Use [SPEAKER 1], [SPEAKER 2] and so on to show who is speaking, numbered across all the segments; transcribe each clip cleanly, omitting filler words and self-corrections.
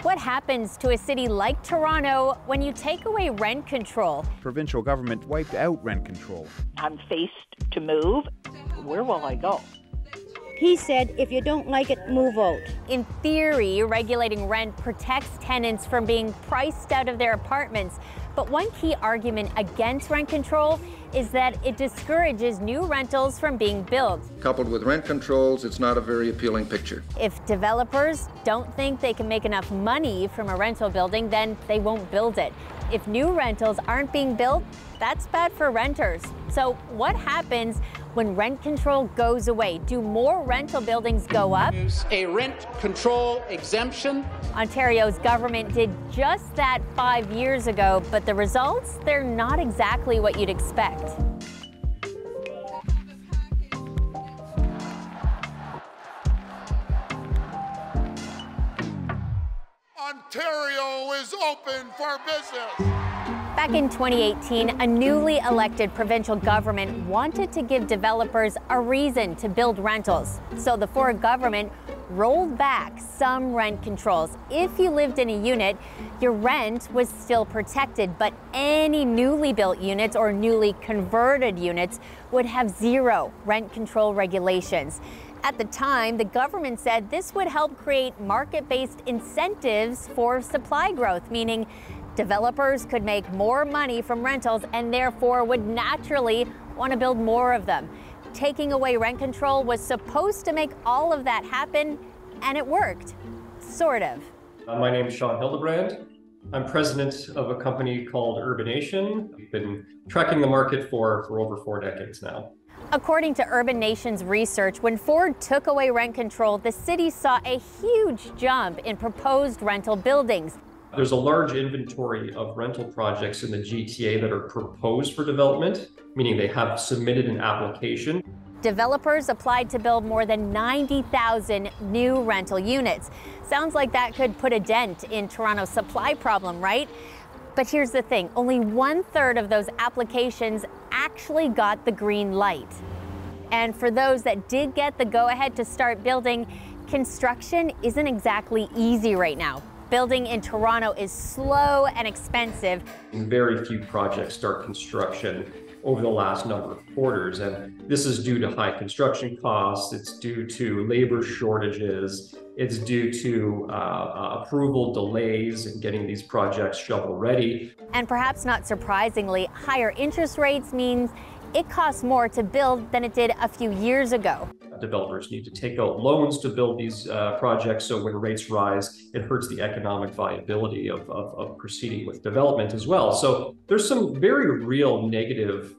[SPEAKER 1] What happens to a city like Toronto when you take away rent control?
[SPEAKER 2] Provincial government wiped out rent control.
[SPEAKER 3] I'm faced to move. Where will I go?
[SPEAKER 4] He said, if you don't like it, move out.
[SPEAKER 1] In theory, regulating rent protects tenants from being priced out of their apartments. But one key argument against rent control is that it discourages new rentals from being built.
[SPEAKER 5] Coupled with rent controls, it's not a very appealing picture.
[SPEAKER 1] If developers don't think they can make enough money from a rental building, then they won't build it. If new rentals aren't being built, that's bad for renters. So what happens when rent control goes away? Do more rental buildings go up?
[SPEAKER 6] A rent control exemption.
[SPEAKER 1] Ontario's government did just that 5 years ago, but the results, they're not exactly what you'd expect.
[SPEAKER 7] Ontario is open for business.
[SPEAKER 1] Back in 2018, a newly elected provincial government wanted to give developers a reason to build rentals. So the Ford government rolled back some rent controls. If you lived in a unit, your rent was still protected, but any newly built units or newly converted units would have zero rent control regulations. At the time, the government said this would help create market-based incentives for supply growth, meaning developers could make more money from rentals and therefore would naturally want to build more of them. Taking away rent control was supposed to make all of that happen, and it worked, sort of.
[SPEAKER 8] My name is Sean Hildebrand. I'm president of a company called Urbanation. We've been tracking the market for over 4 decades now.
[SPEAKER 1] According to Urban Nation's research, when Ford took away rent control, the city saw a huge jump in proposed rental buildings.
[SPEAKER 8] There's a large inventory of rental projects in the GTA that are proposed for development, meaning they have submitted an application.
[SPEAKER 1] Developers applied to build more than 90,000 new rental units. Sounds like that could put a dent in Toronto's supply problem, right? But here's the thing, only 1/3 of those applications actually got the green light. And for those that did get the go-ahead to start building, construction isn't exactly easy right now. Building in Toronto is slow and expensive.
[SPEAKER 8] Very few projects start construction over the last number of quarters, and this is due to high construction costs, it's due to labor shortages, it's due to approval delays in getting these projects shovel-ready.
[SPEAKER 1] And perhaps not surprisingly, higher interest rates means it costs more to build than it did a few years ago.
[SPEAKER 8] Developers need to take out loans to build these projects, so when rates rise, it hurts the economic viability of proceeding with development as well. So there's some very real negative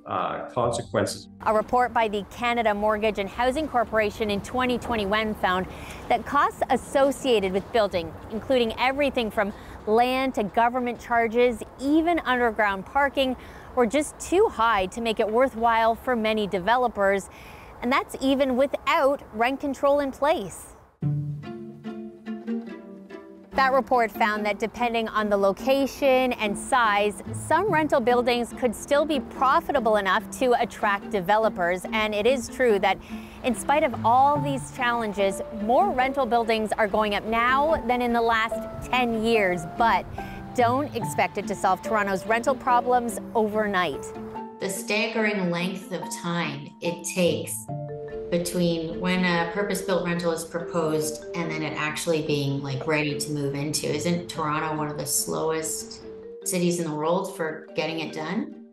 [SPEAKER 8] consequences.
[SPEAKER 1] A report by the Canada Mortgage and Housing Corporation in 2021 found that costs associated with building, including everything from land to government charges, even underground parking, were just too high to make it worthwhile for many developers. And that's even without rent control in place. That report found that depending on the location and size, some rental buildings could still be profitable enough to attract developers. And it is true that in spite of all these challenges, more rental buildings are going up now than in the last 10 years. But don't expect it to solve Toronto's rental problems overnight.
[SPEAKER 9] The staggering length of time it takes between when a purpose-built rental is proposed and then it actually being ready to move into. Isn't Toronto one of the slowest cities in the world for getting it done?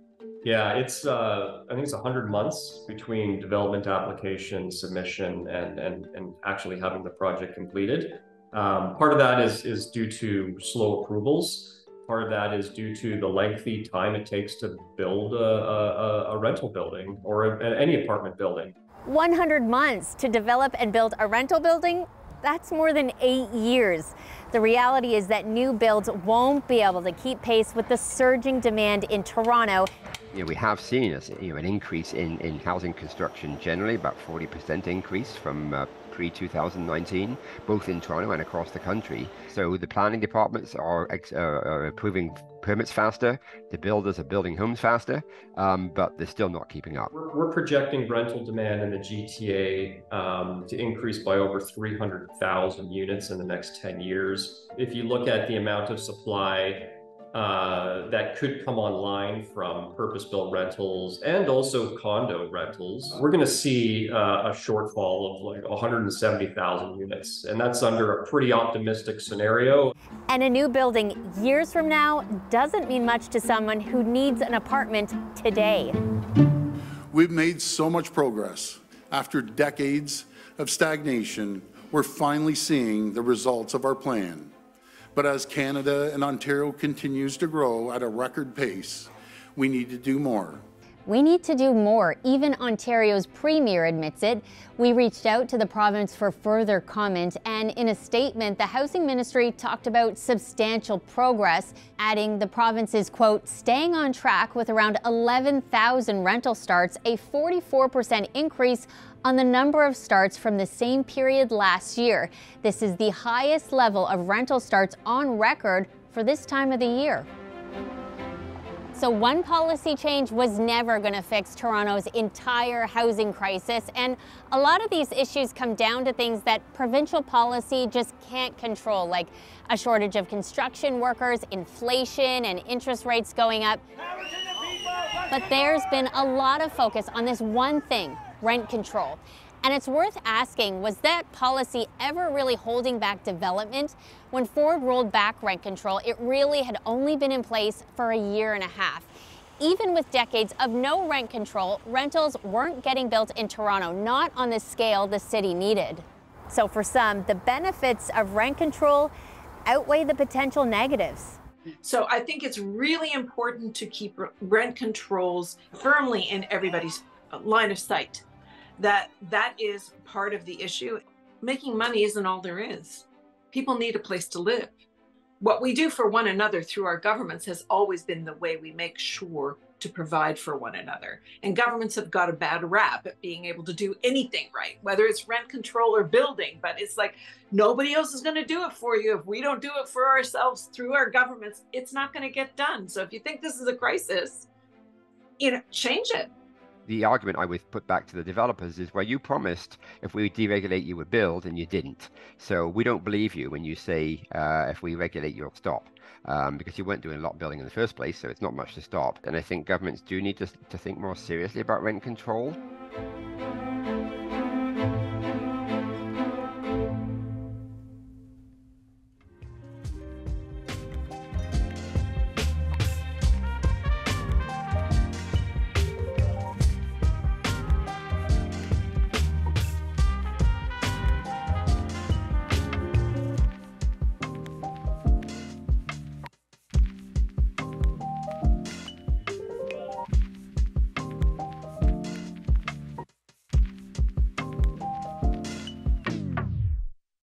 [SPEAKER 8] Yeah, it's I think it's 100 months between development application submission and actually having the project completed. Part of that is due to slow approvals. Part of that is due to the lengthy time it takes to build a rental building or any apartment building.
[SPEAKER 1] 100 months to develop and build a rental building? That's more than 8 years. The reality is that new builds won't be able to keep pace with the surging demand in Toronto.
[SPEAKER 10] We have seen an increase in housing construction generally, about 40% increase from pre-2019, both in Toronto and across the country. So the planning departments are approving permits faster, the builders are building homes faster, but they're still not keeping up.
[SPEAKER 8] We're projecting rental demand in the GTA to increase by over 300,000 units in the next 10 years. If you look at the amount of supply that could come online from purpose-built rentals and also condo rentals, we're going to see a shortfall of like 170,000 units, and that's under a pretty optimistic scenario.
[SPEAKER 1] And a new building years from now doesn't mean much to someone who needs an apartment today.
[SPEAKER 7] We've made so much progress. After decades of stagnation, we're finally seeing the results of our plan. But as Canada and Ontario continues to grow at a record pace, we need to do more.
[SPEAKER 1] We need to do more. Even Ontario's Premier admits it. We reached out to the province for further comment, and in a statement, the Housing Ministry talked about substantial progress, adding the province is, quote, staying on track with around 11,000 rental starts, a 44% increase on the number of starts from the same period last year. This is the highest level of rental starts on record for this time of the year. So one policy change was never going to fix Toronto's entire housing crisis, and a lot of these issues come down to things that provincial policy just can't control, like a shortage of construction workers, inflation, and interest rates going up. But there's been a lot of focus on this one thing, rent control. And it's worth asking, was that policy ever really holding back development? When Ford rolled back rent control, it really had only been in place for a year and a half. Even with decades of no rent control, rentals weren't getting built in Toronto, not on the scale the city needed. So for some, the benefits of rent control outweigh the potential negatives.
[SPEAKER 11] So I think it's really important to keep rent controls firmly in everybody's line of sight. That is part of the issue. Making money isn't all there is. People need a place to live. What we do for one another through our governments has always been the way we make sure to provide for one another. And governments have got a bad rap at being able to do anything right, whether it's rent control or building, but it's like nobody else is going to do it for you. If we don't do it for ourselves through our governments, it's not going to get done. So if you think this is a crisis, change it.
[SPEAKER 10] The argument I would put back to the developers is, well, you promised if we deregulate you would build, and you didn't. So we don't believe you when you say if we regulate you'll stop, because you weren't doing a lot of building in the first place, so it's not much to stop. And I think governments do need to think more seriously about rent control.